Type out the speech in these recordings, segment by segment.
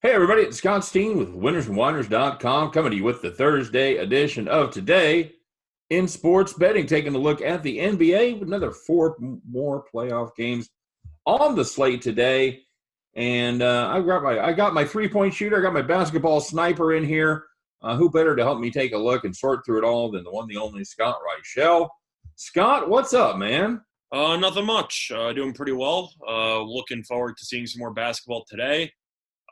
Hey everybody, it's Scott Steen with winnersandwiners.com coming to you with the Thursday edition of Today in Sports Betting, taking a look at the NBA with another four more playoff games on the slate today. And I got my 3-point shooter, I got my basketball sniper in here. Who better to help me take a look and sort through it all than the one, the only Scott Reichel. Scott, what's up, man? Nothing much. Doing pretty well. Looking forward to seeing some more basketball today.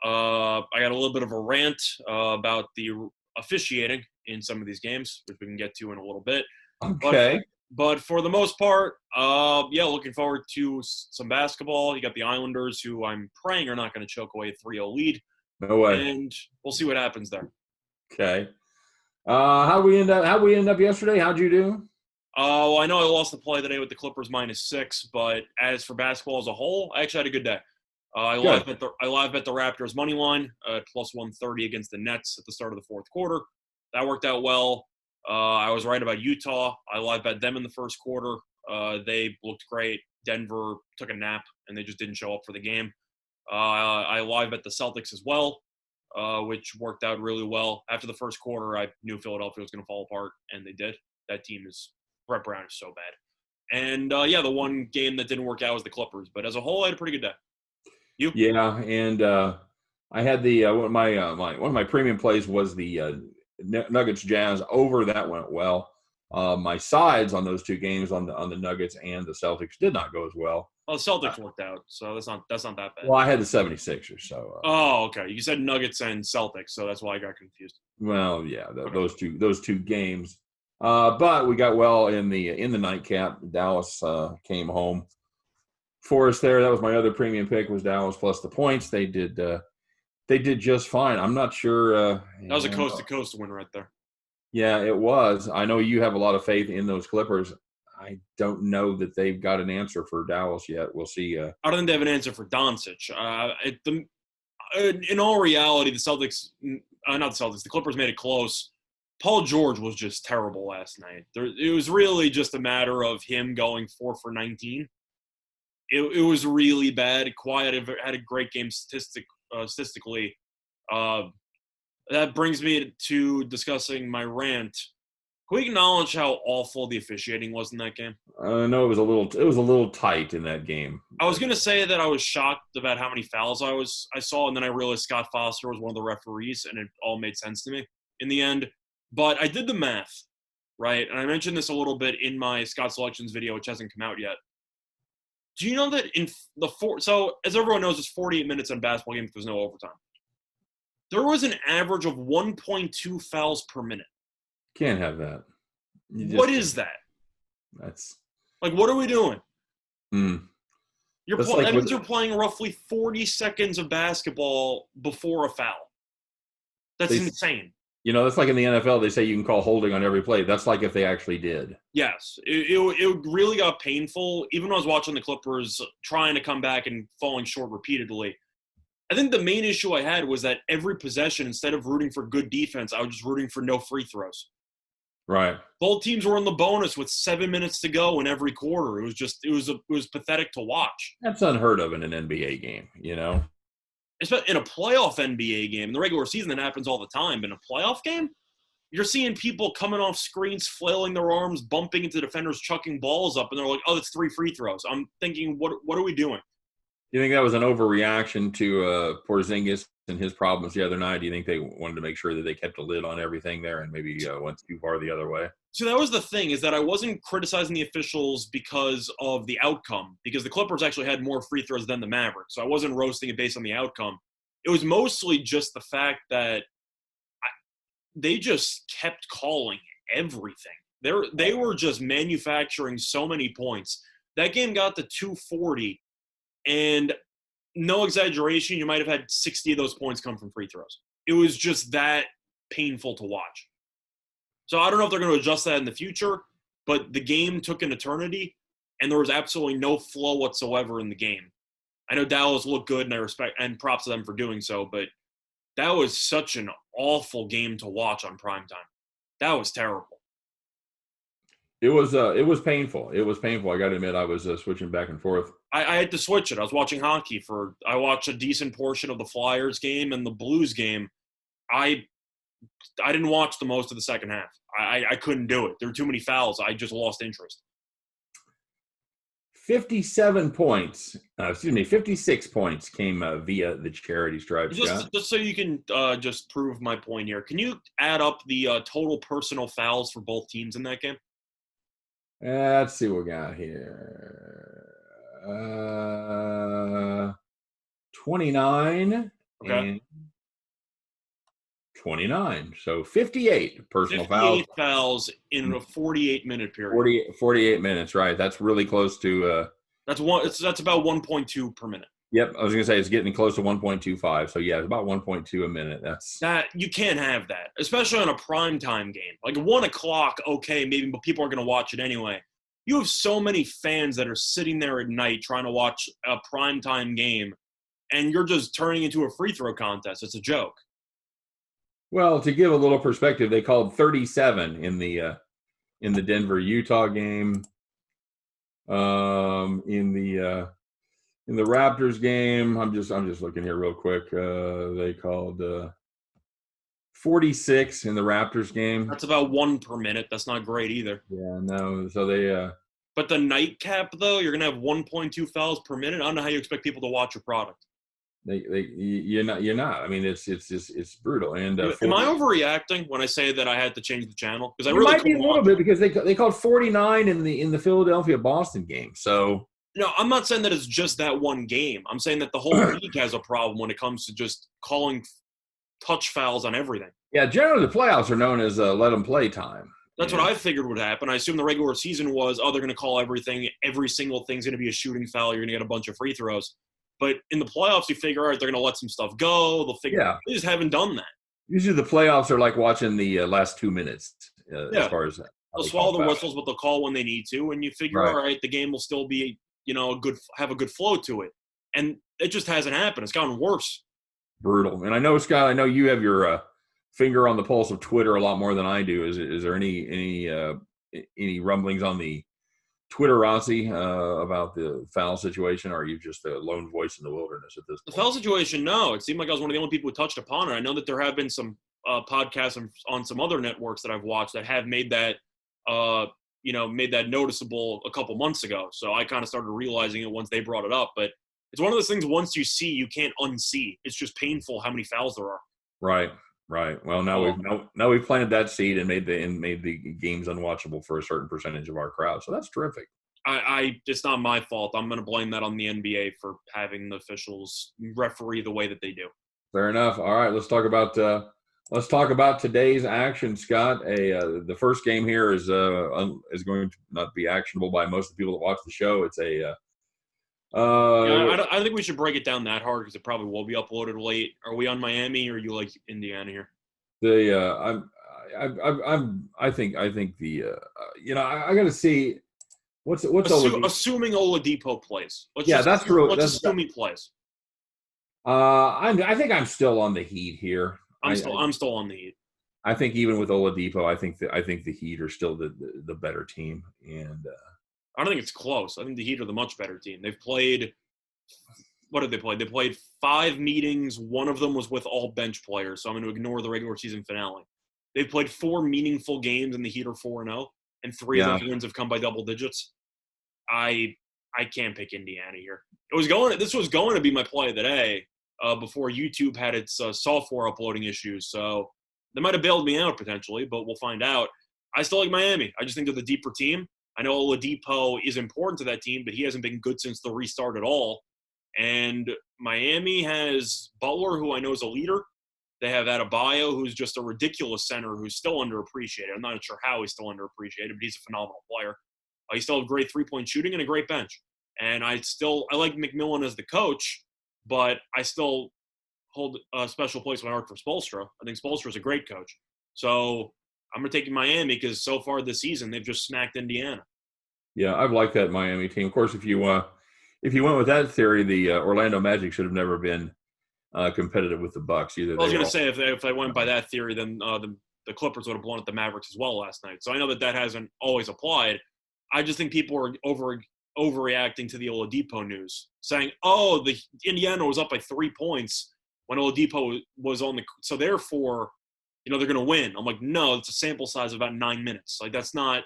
I got a little bit of a rant about the officiating in some of these games, which we can get to in a little bit. But Okay. but for the most part, yeah, looking forward to some basketball. You got the Islanders, who I'm praying are not going to choke away a 3-0 lead, No way. and we'll see what happens there. Okay. How we end up yesterday? How'd you do? Well, I know I lost the play today with the Clippers -6, but as for basketball as a whole, I actually had a good day. Good. I live bet the Raptors money line at +130 against the Nets at the start of the fourth quarter. That worked out well. I was right about Utah. I live bet them in the first quarter. They looked great. Denver took a nap and they just didn't show up for the game. I live bet the Celtics as well, which worked out really well. After the first quarter, I knew Philadelphia was going to fall apart, and they did. That team is Brett Brown is so bad. And yeah, the one game that didn't work out was the Clippers. But as a whole, I had a pretty good day. You? Yeah, and I had the one of my premium plays was the Nuggets Jazz over. That went well. My sides on those two games on the Nuggets and the Celtics did not go as well. Well, the Celtics worked out, so that's not that bad. Well, I had the 76ers, so Oh, okay. You said Nuggets and Celtics, so that's why I got confused. well, yeah, Okay. those two games. But we got well in the nightcap. Dallas came home for us there. That was my other premium pick, was Dallas plus the points. They did just fine. I'm not sure. That was a coast-to-coast win right there. Yeah, it was. I know you have a lot of faith in those Clippers. I don't know that they've got an answer for Dallas yet. We'll see. I don't think they have an answer for Doncic. In all reality, the Celtics, not the Celtics, the Clippers made it close. Paul George was just terrible last night. It was really just a matter of him going 4 for 19. It was really bad. Quiet had a great game statistically. That brings me to discussing my rant. Can we acknowledge how awful the officiating was in that game? I know it was a little tight in that game. I was going to say that I was shocked about how many fouls I saw, and then I realized Scott Foster was one of the referees, and it all made sense to me in the end. But I did the math, right? And I mentioned this a little bit in my Scott Selections video, which hasn't come out yet. Do you know that so as everyone knows, it's 48 minutes in a basketball game if there's no overtime. There was an average of 1.2 fouls per minute. Can't have that. What is that? That's Like, what are we doing? mm. That means you're playing roughly 40 seconds of basketball before a foul. That's insane. That's like in the NFL. They say you can call holding on every play. That's like if they actually did. Yes. It really got painful. Even when I was watching the Clippers trying to come back and falling short repeatedly, I think the main issue I had was that every possession, instead of rooting for good defense, I was just rooting for no free throws. Right. Both teams were in the bonus with 7 minutes to go in every quarter. It was pathetic to watch. That's unheard of in an NBA game, Especially in a playoff NBA game. In the regular season, that happens all the time. But in a playoff game, you're seeing people coming off screens, flailing their arms, bumping into defenders, chucking balls up, and they're like, "Oh, that's 3 free throws." I'm thinking, what are we doing? Do you think that was an overreaction to Porzingis and his problems the other night? Do you think they wanted to make sure that they kept a lid on everything there and maybe went too far the other way? So that was the thing, is that I wasn't criticizing the officials because of the outcome, because the Clippers actually had more free throws than the Mavericks. So I wasn't roasting it based on the outcome. It was mostly just the fact that they just kept calling everything. They were just manufacturing so many points. That game got to 240. And no exaggeration, you might have had 60 of those points come from free throws. It was just that painful to watch. So I don't know if they're going to adjust that in the future, but the game took an eternity, and there was absolutely no flow whatsoever in the game. I know Dallas looked good, and I respect and props to them for doing so, but that was such an awful game to watch on primetime. That was terrible. It was painful. It was painful. I got to admit, I was switching back and forth. I had to switch it. I was watching hockey I watched a decent portion of the Flyers game and the Blues game. I didn't watch the most of the second half. I couldn't do it. There were too many fouls. I just lost interest. 56 points came via the charity stripe. Just so you can just prove my point here, can you add up the total personal fouls for both teams in that game? Let's see what we got here. 29 and 29. So 58 personal 58 fouls in a 48-minute period. 48 minutes, right. That's really close to that's about 1.2 per minute. Yep, I was going to say it's getting close to 1.25. So yeah, it's about 1.2 a minute. That you can't have that, especially on a primetime game. Like 1 o'clock, okay, maybe, but people are going to watch it anyway. You have so many fans that are sitting there at night trying to watch a primetime game, and you're just turning into a free throw contest. It's a joke. Well, to give a little perspective, they called 37 in the Denver-Utah game. In the Raptors game, I'm just looking here real quick. They called 46 in the Raptors game. That's about 1 per minute. That's not great either. Yeah, no. So they. But the nightcap, though, you're gonna have 1.2 fouls per minute. I don't know how you expect people to watch your product. You're not. I mean, it's brutal. And am I overreacting when I say that I had to change the channel? Because I really might be a little bit because they called 49 in the Philadelphia Boston game. So no, I'm not saying that it's just that one game. I'm saying that the whole league has a problem when it comes to just calling touch fouls on everything. Yeah, generally the playoffs are known as let them play time. That's what I figured would happen. I assume the regular season was, they're going to call everything. Every single thing's going to be a shooting foul. You're going to get a bunch of free throws. But in the playoffs, you figure, all right, they're going to let some stuff go. They'll figure They just haven't done that. Usually the playoffs are like watching the last 2 minutes as far as that. They'll swallow the whistles, but they'll call when they need to. And you figure, all right, the game will still be, have a good flow to it. And it just hasn't happened. It's gotten worse. Brutal. And I know, Scott, you have your finger on the pulse of Twitter a lot more than I do. Is there any rumblings on the Twitterati about the foul situation, or are you just a lone voice in the wilderness at this point? The foul situation, no. It seemed like I was one of the only people who touched upon it. I know that there have been some podcasts on some other networks that I've watched that have made that noticeable a couple months ago. So I kind of started realizing it once they brought it up. But it's one of those things, once you see, you can't unsee. It's just painful how many fouls there are. Right. Well, now we've planted that seed and made the games unwatchable for a certain percentage of our crowd. So that's terrific. It's not my fault. I'm going to blame that on the NBA for having the officials referee the way that they do. Fair enough. All right, let's talk about today's action, Scott. The first game here is going to not be actionable by most of the people that watch the show. It's I think we should break it down that hard because it probably will be uploaded late. Are we on Miami, or are you like Indiana here? I got to see what's assuming Oladipo plays. That's assume he plays. I think I'm still on the Heat here. I'm still on the Heat. I think even with Oladipo, I think the Heat are still the better team, and I don't think it's close. I think the Heat are the much better team. They've played – what did they play? They played 5 meetings. One of them was with all bench players, so I'm going to ignore the regular season finale. They've played 4 meaningful games, and the Heat are 4-0, and 3 of those wins have come by double digits. I can't pick Indiana here. This was going to be my play of the day before YouTube had its software uploading issues, so they might have bailed me out potentially, but we'll find out. I still like Miami. I just think they're the deeper team. I know Oladipo is important to that team, but he hasn't been good since the restart at all. And Miami has Butler, who I know is a leader. They have Adebayo, who's just a ridiculous center who's still underappreciated. I'm not sure how he's still underappreciated, but he's a phenomenal player. He still has great three-point shooting and a great bench. And I like McMillan as the coach, but I still hold a special place in my heart for Spoelstra. I think Spoelstra's a great coach. So I'm going to take Miami because so far this season they've just smacked Indiana. Yeah, I've liked that Miami team. Of course, if you went with that theory, the Orlando Magic should have never been competitive with the Bucks either. I was going to say if I went by that theory, then the the Clippers would have blown at the Mavericks as well last night. So I know that hasn't always applied. I just think people are overreacting to the Oladipo news, saying, "Oh, the Indiana was up by 3 points when Oladipo was on the so therefore, they're going to win." I'm like, no, it's a sample size of about 9 minutes. Like that's not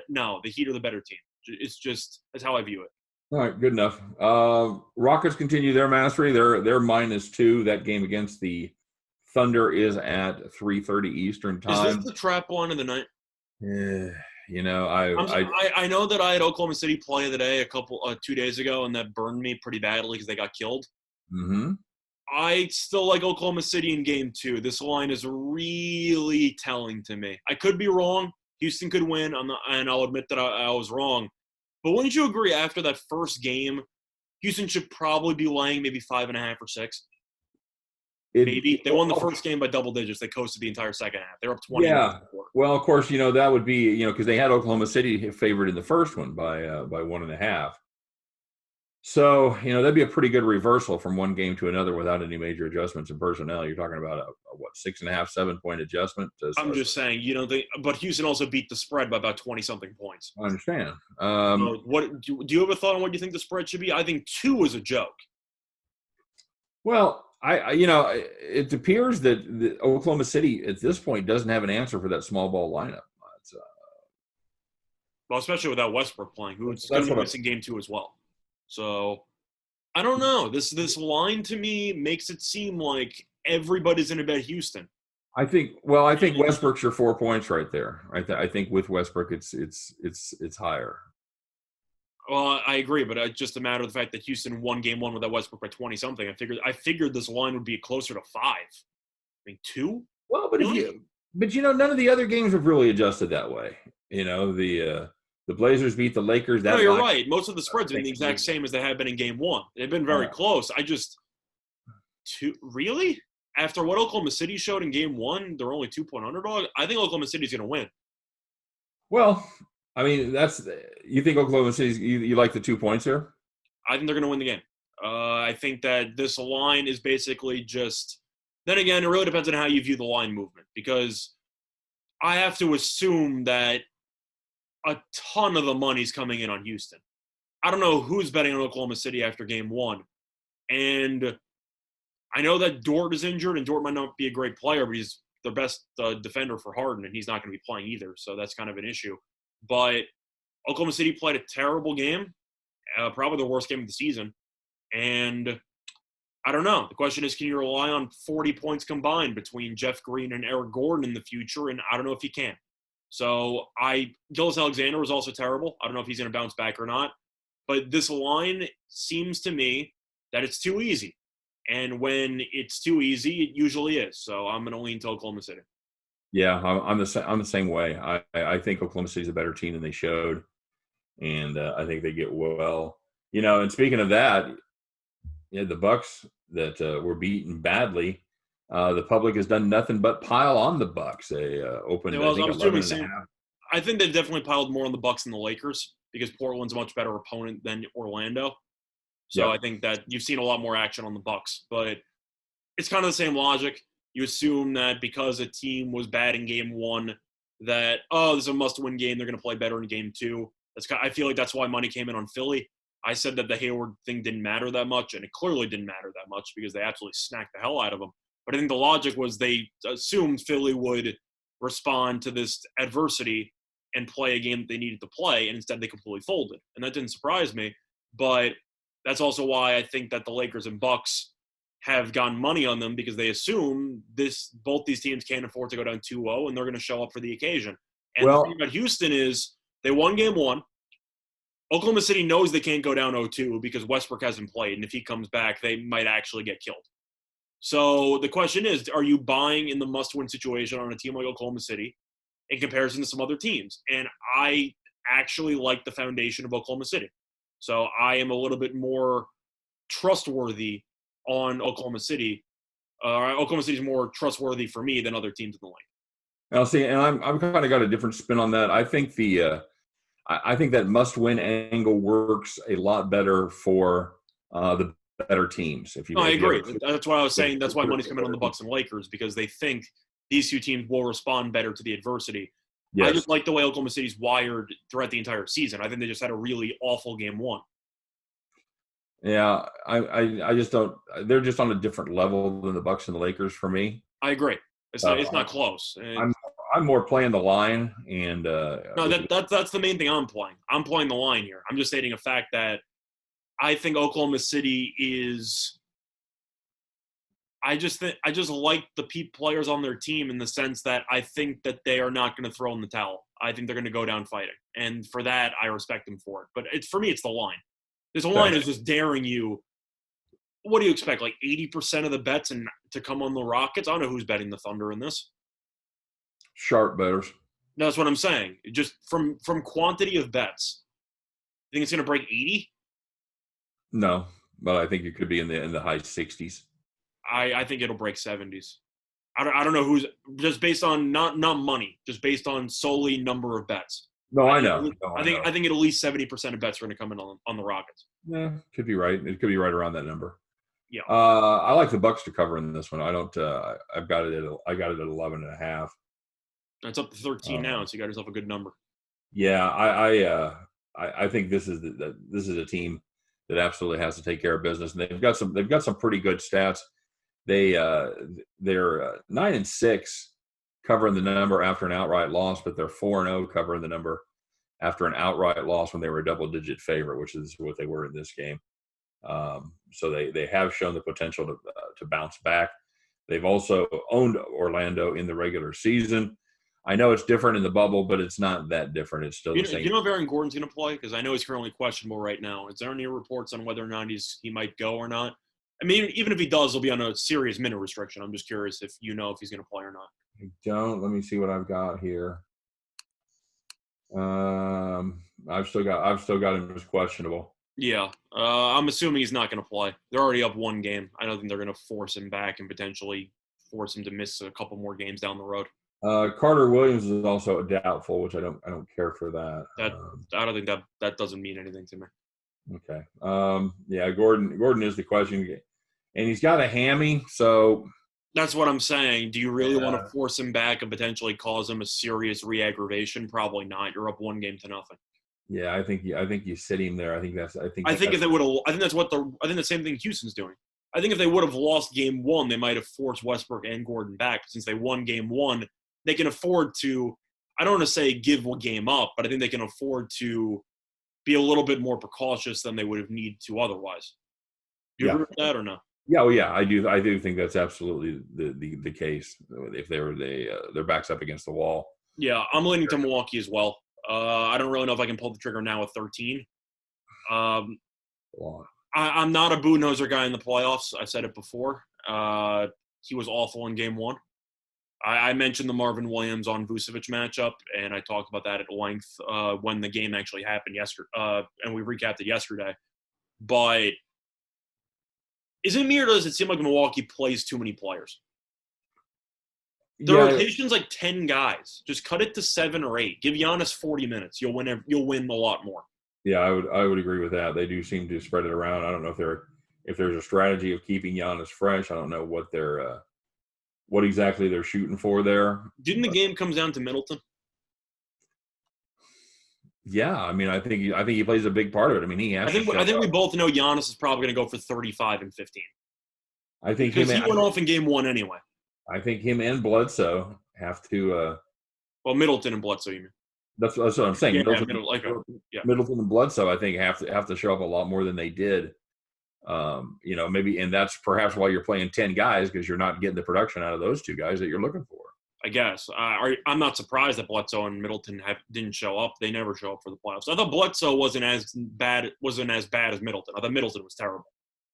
no. The Heat are the better team. It's just that's how I view it. All right, good enough. Rockets continue their mastery. They're -2. That game against the Thunder is at 3:30 Eastern time. Is this the trap line of the night? Yeah, I know that I had Oklahoma City play of the day 2 days ago, and that burned me pretty badly because they got killed. Mm-hmm. I still like Oklahoma City in game 2. This line is really telling to me. I could be wrong. Houston could win, and I'll admit that I was wrong. But wouldn't you agree after that first game, Houston should probably be laying maybe 5.5 or 6? Maybe. They won the first game by double digits. They coasted the entire second half. They were up 20. Yeah. Well, of course, that would be, because they had Oklahoma City favored in the first one by 1.5. So, that'd be a pretty good reversal from one game to another without any major adjustments in personnel. You're talking about a 6.5, 7-point adjustment. I'm just saying, but Houston also beat the spread by about 20-something points. I understand. So do you have a thought on what you think the spread should be? I think 2 is a joke. Well, it appears that Oklahoma City at this point doesn't have an answer for that small ball lineup. Well, especially without Westbrook playing, who's going to be missing game 2 as well. So I don't know. This line to me makes it seem like everybody's in a bet Houston. I think Westbrook's your 4 points right there. I think with Westbrook, it's higher. Well, I agree, but it's just a matter of the fact that Houston won game 1 without Westbrook by 20-something. I figured this line would be closer to 5. I mean, 2? Well, but none of the other games have really adjusted that way. The Blazers beat the Lakers. No, you're right. Most of the spreads have been the exact same as they have been in game 1. They've been very close. Really? After what Oklahoma City showed in game 1, they're only 2-point underdog. I think Oklahoma City's going to win. Well, I mean, you think Oklahoma City's you like the 2 points here? I think they're going to win the game. I think that this line is basically just – then again, it really depends on how you view the line movement because I have to assume that a ton of the money's coming in on Houston. I don't know who's betting on Oklahoma City after game 1. And I know that Dort is injured, and Dort might not be a great player, but he's the best defender for Harden, and he's not going to be playing either. So that's kind of an issue. But Oklahoma City played a terrible game, probably the worst game of the season. And I don't know. The question is, can you rely on 40 points combined between Jeff Green and Eric Gordon in the future? And I don't know if you can. So Gilgeous Alexander was also terrible. I don't know if he's going to bounce back or not. But this line seems to me that it's too easy. And when it's too easy, it usually is. So I'm going to lean to Oklahoma City. Yeah, I'm the same way. I think Oklahoma City's a better team than they showed. And I think they get well. And speaking of that, the Bucks that were beaten badly, the public has done nothing but pile on the Bucks. They opened. I think they've definitely piled more on the Bucks than the Lakers because Portland's a much better opponent than Orlando. So I think that you've seen a lot more action on the Bucks, but it's kind of the same logic. You assume that because a team was bad in game 1, that this is a must-win game. They're going to play better in game 2. I feel like that's why money came in on Philly. I said that the Hayward thing didn't matter that much, and it clearly didn't matter that much because they absolutely snacked the hell out of him. But I think the logic was they assumed Philly would respond to this adversity and play a game that they needed to play, and instead they completely folded. And that didn't surprise me. But that's also why I think that the Lakers and Bucks have gotten money on them because they assume both these teams can't afford to go down 2-0, and they're going to show up for the occasion. And the thing about Houston is they won game 1. Oklahoma City knows they can't go down 0-2 because Westbrook hasn't played, and if he comes back, they might actually get killed. So the question is, are you buying in the must-win situation on a team like Oklahoma City in comparison to some other teams? And I actually like the foundation of Oklahoma City. So I am a little bit more trustworthy on Oklahoma City. Oklahoma City is more trustworthy for me than other teams in the league. I'll see, and I'm kind of got a different spin on that. I think I think that must-win angle works a lot better for the better teams. I agree. That's why I was saying that's why money's coming on the Bucks and Lakers because they think these two teams will respond better to the adversity. Yes. I just like the way Oklahoma City's wired throughout the entire season. I think they just had a really awful game one. Yeah, I just don't. They're just on a different level than the Bucks and the Lakers for me. I agree. It's not close. I'm more playing the line, and no, that's the main thing I'm playing. I'm playing the line here. I'm just stating a fact that I think Oklahoma City is. I just like the players on their team in the sense that I think that they are not going to throw in the towel. I think they're going to go down fighting, and for that I respect them for it. But for me, it's the line. This line is just daring you. What do you expect? Like 80% of the bets to come on the Rockets? I don't know who's betting the Thunder in this. Sharp bettors. No, that's what I'm saying. Just from quantity of bets, you think it's going to break 80? No, but I think it could be in the high 60s. I think it'll break 70s. I don't know who's just based on not money, just based on solely number of bets. No, I know. I think at least 70% of bets are going to come in on the Rockets. Yeah, could be right. It could be right around that number. Yeah. I like the Bucks to cover in this one. I don't. I got it at 11.5. It's up to 13 now, so you got yourself a good number. Yeah, I think this is a team that absolutely has to take care of business, and they've got some pretty good stats. They're 9-6 covering the number after an outright loss, but they're 4-0 covering the number after an outright loss when they were a double-digit favorite, which is what they were in this game. So they have shown the potential to bounce back. They've also owned Orlando in the regular season. I know it's different in the bubble, but it's not that different. It's still the same. Do you know if Aaron Gordon's going to play? Because I know he's currently questionable right now. Is there any reports on whether or not he might go or not? I mean, even if he does, he'll be on a serious minute restriction. I'm just curious if you know if he's going to play or not. I don't. Let me see what I've got here. I've still got him as questionable. Yeah, I'm assuming he's not going to play. They're already up one game. I don't think they're going to force him back and potentially force him to miss a couple more games down the road. Carter Williams is also doubtful, which I don't care for that. I don't think that doesn't mean anything to me. Okay. Yeah, Gordon is the question, and he's got a hammy, so that's what I'm saying. Do you really want to force him back and potentially cause him a serious re-aggravation? Probably not. You're up 1-0 to nothing. Yeah, I think you sit him there. I think that's the same thing Houston's doing. I think if they would have lost game one, they might have forced Westbrook and Gordon back. Since they won game one, they can afford to, I don't want to say give a game up, but I think they can afford to be a little bit more precautious than they would have needed to otherwise. Do you agree with that or no? Yeah, well, yeah, I do think that's absolutely the case. If their backs up against the wall. Yeah, I'm leaning to Milwaukee as well. I don't really know if I can pull the trigger now with 13. I'm not a Budenholzer guy in the playoffs. I said it before. He was awful in game one. I mentioned the Marvin Williams on Vucevic matchup, and I talked about that at length when the game actually happened yesterday, and we recapped it yesterday. But is it me or does it seem like Milwaukee plays too many players? The rotation's like 10 guys. Just cut it to 7 or 8. Give Giannis 40 minutes. You'll win a lot more. Yeah, I would agree with that. They do seem to spread it around. I don't know if there's a strategy of keeping Giannis fresh. I don't know what exactly they're shooting for there. Didn't the game come down to Middleton? Yeah, I mean, I think he plays a big part of it. I mean, he has. I think we both know Giannis is probably going to go for 35 and 15. I think because he went off in game one anyway. I think him and Bledsoe have to. Well, Middleton and Bledsoe, you mean? That's what I'm saying. Yeah, Middleton and Bledsoe, I think, have to show up a lot more than they did. Maybe, and that's perhaps why you're playing 10 guys, because you're not getting the production out of those two guys that you're looking for. I guess. I'm not surprised that Bledsoe and Middleton didn't show up. They never show up for the playoffs. I thought Bledsoe wasn't as bad as Middleton. I thought Middleton was terrible.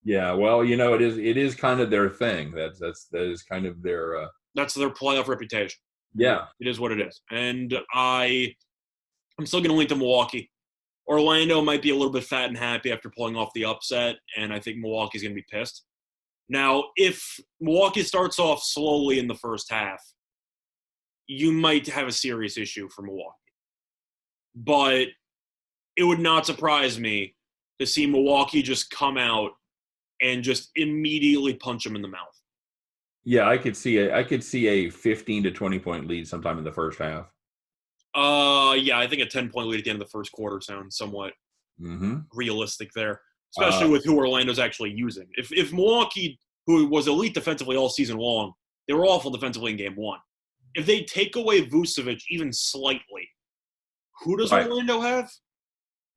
Yeah, well, it is kind of their thing. That is kind of their. That's their playoff reputation. Yeah, it is what it is, and I'm still going to lean to Milwaukee. Orlando might be a little bit fat and happy after pulling off the upset, and I think Milwaukee's going to be pissed. Now, if Milwaukee starts off slowly in the first half, you might have a serious issue for Milwaukee. But it would not surprise me to see Milwaukee just come out and just immediately punch them in the mouth. Yeah, I could see a 15 to 20 point lead sometime in the first half. Yeah, I think a 10-point lead at the end of the first quarter sounds somewhat Mm-hmm. realistic there, especially with who Orlando's actually using. If Milwaukee, who was elite defensively all season long, they were awful defensively in game one. If they take away Vucevic even slightly, who does Right. Orlando have?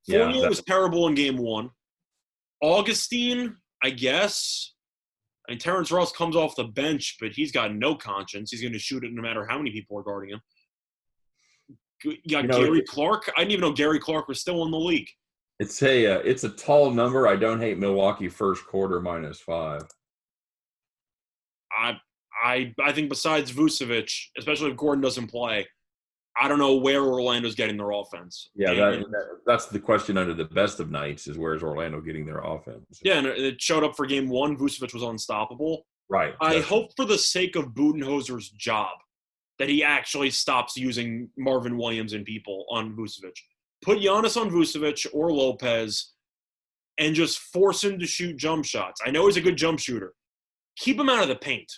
Yeah. Fournier was terrible in game one. Augustine, I guess. I mean, Terrence Ross comes off the bench, but he's got no conscience. He's going to shoot it no matter how many people are guarding him. You got Gary Clark. I didn't even know Gary Clark was still in the league. It's a tall number. I don't hate Milwaukee first quarter -5. I think besides Vucevic, especially if Gordon doesn't play, I don't know where Orlando's getting their offense. Yeah, that's the question under the best of nights is where's Orlando getting their offense? Yeah, and it showed up for game one. Vucevic was unstoppable. Right. I hope for the sake of Budenholzer's job that he actually stops using Marvin Williams and people on Vucevic. Put Giannis on Vucevic or Lopez and just force him to shoot jump shots. I know he's a good jump shooter. Keep him out of the paint.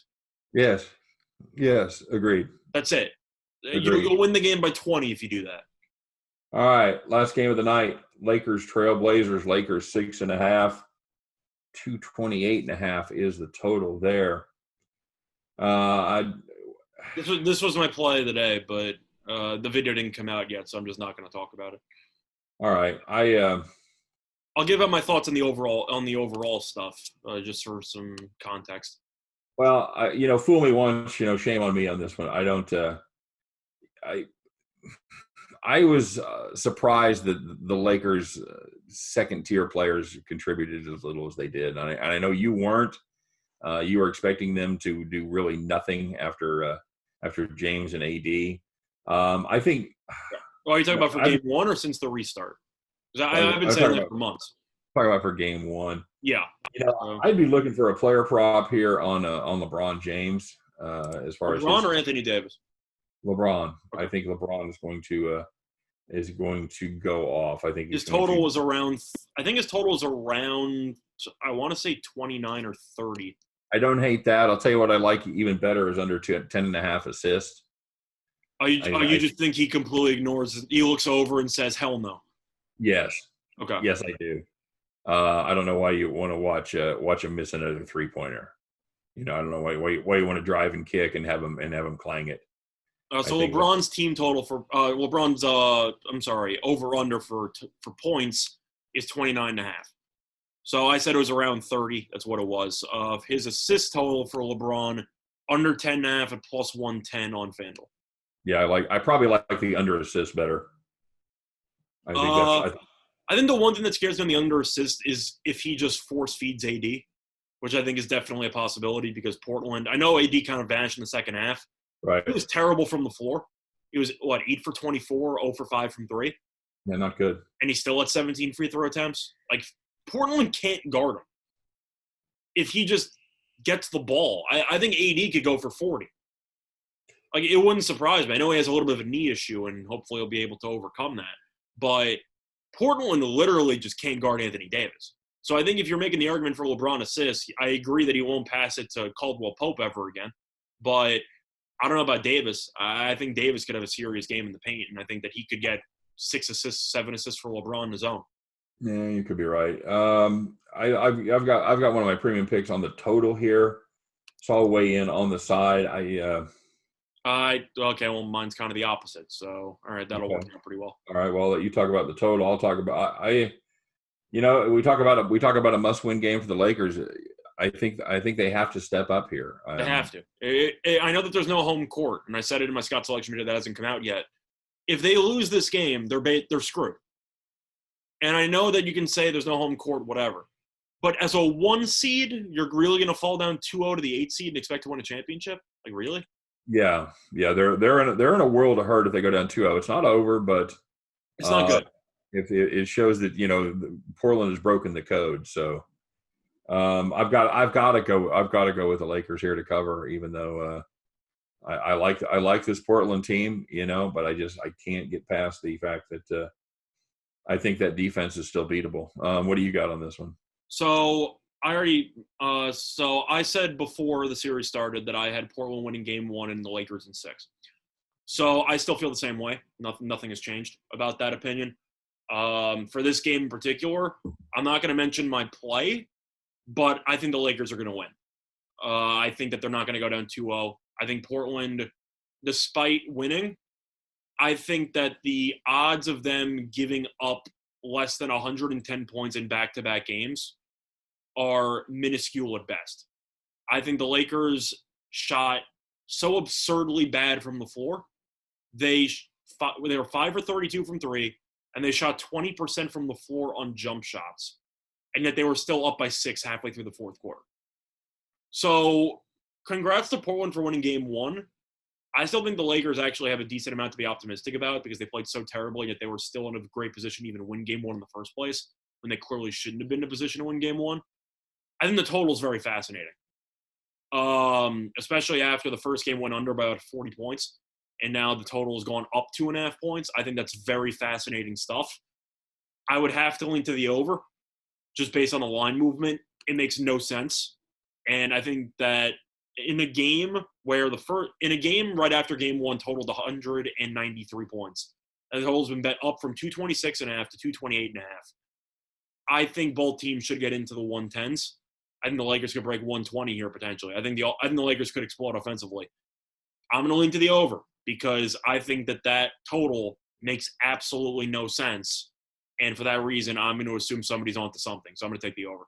Yes. Agreed. That's it. You'll win the game by 20 if you do that. All right, last game of the night. Lakers Trailblazers. Lakers 6.5. 228.5 is the total there. This was my play of the day, but the video didn't come out yet, so I'm just not going to talk about it. All right, I'll give out my thoughts on the overall stuff, just for some context. Well, fool me once, shame on me on this one. I don't. I was surprised that the Lakers' second-tier players contributed as little as they did, and I know you weren't. You were expecting them to do really nothing after James and AD. I think. Well, are you talking about for game one or since the restart? Because I've been saying that for months. Talking about for game one. Yeah. I'd be looking for a player prop here on LeBron James. As far as LeBron or Anthony Davis. LeBron. Okay. I think LeBron is going to go off. I think his total was around. I think his total is around. I want to say 29 or 30. I don't hate that. I'll tell you what I like even better is under 10.5 assists. You just think he completely ignores? He looks over and says, "Hell no." Yes. Okay. Yes, I do. I don't know why you want to watch him miss another 3-pointer. I don't know why you want to drive and kick and have him clang it. So LeBron's team total for LeBron's over under for points is 29.5. So I said it was around 30. That's what it was. His assist total for LeBron under 10.5 at plus 110 on FanDuel. Yeah, I probably like the under assist better. I think the one thing that scares me on the under assist is if he just force feeds AD, which I think is definitely a possibility because Portland. I know AD kind of vanished in the second half. Right. He was terrible from the floor. He was 8 for 24, 0 for 5 from 3. Yeah, not good. And he's still at 17 free throw attempts. Like Portland can't guard him. If he just gets the ball, I think AD could go for 40. Like it wouldn't surprise me. I know he has a little bit of a knee issue, and hopefully he'll be able to overcome that. But Portland literally just can't guard Anthony Davis. So I think if you're making the argument for LeBron assists, I agree that he won't pass it to Caldwell Pope ever again. But I don't know about Davis. I think Davis could have a serious game in the paint, and I think that he could get 6 assists, 7 assists for LeBron in his own. Yeah, you could be right. I've got one of my premium picks on the total here, so I'll weigh in on the side. Okay, well, mine's kind of the opposite. So, all right, that'll work out pretty well. All right, well, I'll let you talk about the total. I'll talk about we talk about a must-win game for the Lakers. I think they have to step up here. They have to. I know that there's no home court, and I said it in my Scott selection video that hasn't come out yet. If they lose this game, they're screwed. And I know that you can say there's no home court, whatever. But as a 1 seed, you're really going to fall down 2-0 to the 8 seed and expect to win a championship? Like, really? Yeah. They're in a world of hurt if they go down 2-0. It's not over, but it's not good. If it shows that Portland has broken the code, so I've got to go with the Lakers here to cover, even though I like this Portland team, but I can't get past the fact that I think that defense is still beatable. What do you got on this one? So I already so I said before the series started that I had Portland winning game 1 and the Lakers in 6. So I still feel the same way. Nothing has changed about that opinion. For this game in particular, I'm not going to mention my play, but I think the Lakers are going to win. I think that they're not going to go down 2-0. I think Portland, despite winning, I think that the odds of them giving up less than 110 points in back-to-back games are minuscule at best. I think the Lakers shot so absurdly bad from the floor. They were 5 for 32 from 3, and they shot 20% from the floor on jump shots, and yet they were still up by 6 halfway through the fourth quarter. So congrats to Portland for winning game 1. I still think the Lakers actually have a decent amount to be optimistic about because they played so terribly, yet they were still in a great position to even win game 1 in the first place when they clearly shouldn't have been in a position to win game 1. I think the total is very fascinating, especially after the first game went under by about 40 points, and now the total has gone up 2.5 points. I think that's very fascinating stuff. I would have to lean to the over just based on the line movement. It makes no sense. And I think that in a game where in a game right after game 1 totaled 193 points, and the total's been bet up from 226.5 to 228.5. I think both teams should get into the 110s. I think the Lakers could break 120 here potentially. I think the Lakers could explode offensively. I'm going to lean to the over because I think that total makes absolutely no sense. And for that reason, I'm going to assume somebody's onto something. So I'm going to take the over.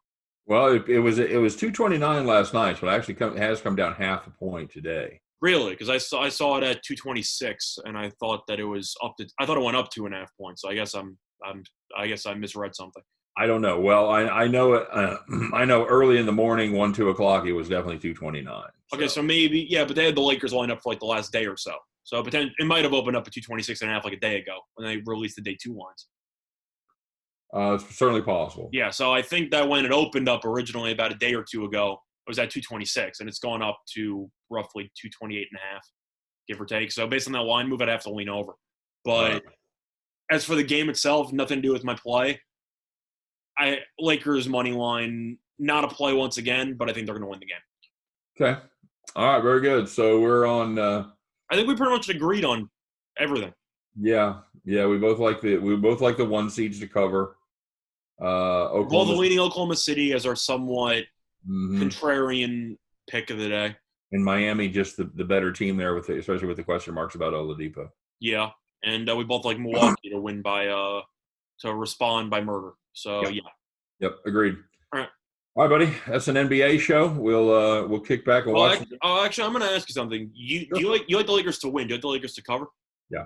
Well, it was 229 last night, so it actually has come down half a point today. Really? Because I saw it at 226, and I thought that it was up to. I thought it went up 2.5 points. So I guess I misread something. I don't know. Well, I know it. I know early in the morning, 1-2 o'clock, it was definitely 229. So. Okay, so maybe but they had the Lakers lined up for like the last day or so. So it might have opened up at 226.5 like a day ago when they released the day 2 lines. It's certainly possible. Yeah, so I think that when it opened up originally about a day or two ago, it was at 226, and it's gone up to roughly 228.5, give or take. So based on that line move, I'd have to lean over. But as for the game itself, nothing to do with my play. Lakers money line, not a play once again, but I think they're going to win the game. Okay. All right, very good. So we're on. I think we pretty much agreed on everything. Yeah, we both like the 1 seeds to cover. Both leaning Oklahoma City as our somewhat contrarian pick of the day. And Miami, just the better team there, especially with the question marks about Oladipo. Yeah, and we both like Milwaukee to win to respond by murder. So yeah. Yep, agreed. All right, buddy. That's an NBA show. We'll kick back and watch. Actually, I'm going to ask you something. You like the Lakers to win? Do you like the Lakers to cover? Yeah.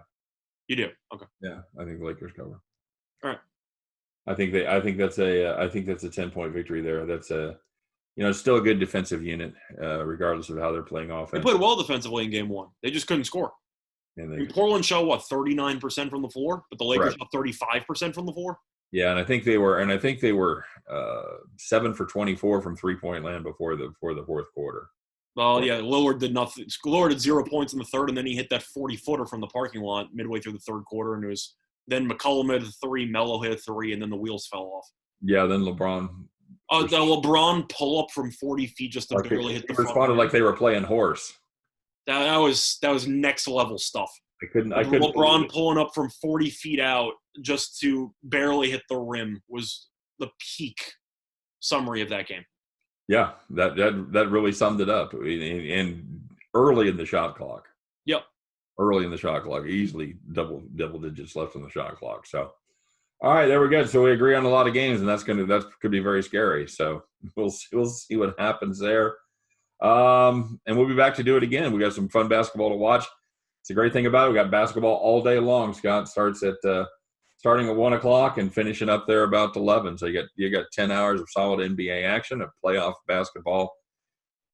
You do. Okay. Yeah, I think the Lakers cover. All right. I think that's a 10-point victory there. That's still a good defensive unit, regardless of how they're playing offense. They played well defensively in game 1. They just couldn't score. And Portland shot 39% from the floor, but the Lakers shot 35% from the floor. Yeah, and I think they were 7 for 24 from 3-point land before the fourth quarter. Well, yeah, Lillard did nothing. Lillard had 0 points in the third, and then he hit that 40-footer from the parking lot midway through the third quarter, and it was then McCollum hit a 3, Melo hit a 3, and then the wheels fell off. Yeah, then LeBron. The LeBron pull up from 40 feet just to barely hit the front. Responded like they were playing horse. That was next level stuff. I couldn't. LeBron pulling up from 40 feet out just to barely hit the rim was the peak summary of that game. Yeah, that really summed it up. And early in the shot clock. Yep. Early in the shot clock, easily double digits left on the shot clock. So, all right, there we go. So we agree on a lot of games, and that could be very scary. So we'll see what happens there. And we'll be back to do it again. We got some fun basketball to watch. It's a great thing about it. We got basketball all day long. Scott starts at starting at 1 o'clock and finishing up there about 11. So you got 10 hours of solid NBA action, of playoff basketball.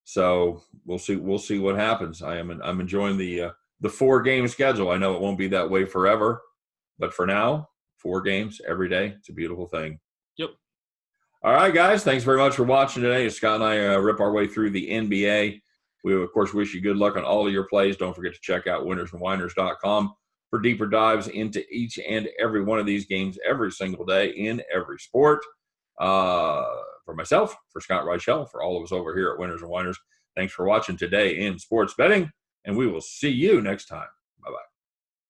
So we'll see what happens. I'm enjoying the 4-game schedule. I know it won't be that way forever, but for now, 4 games every day. It's a beautiful thing. Yep. All right, guys. Thanks very much for watching today. Scott and I rip our way through the NBA. We, of course, wish you good luck on all of your plays. Don't forget to check out winnersandwhiners.com for deeper dives into each and every one of these games every single day in every sport. For myself, for Scott Reichel, for all of us over here at Winners and Winers, thanks for watching today in sports betting, and we will see you next time.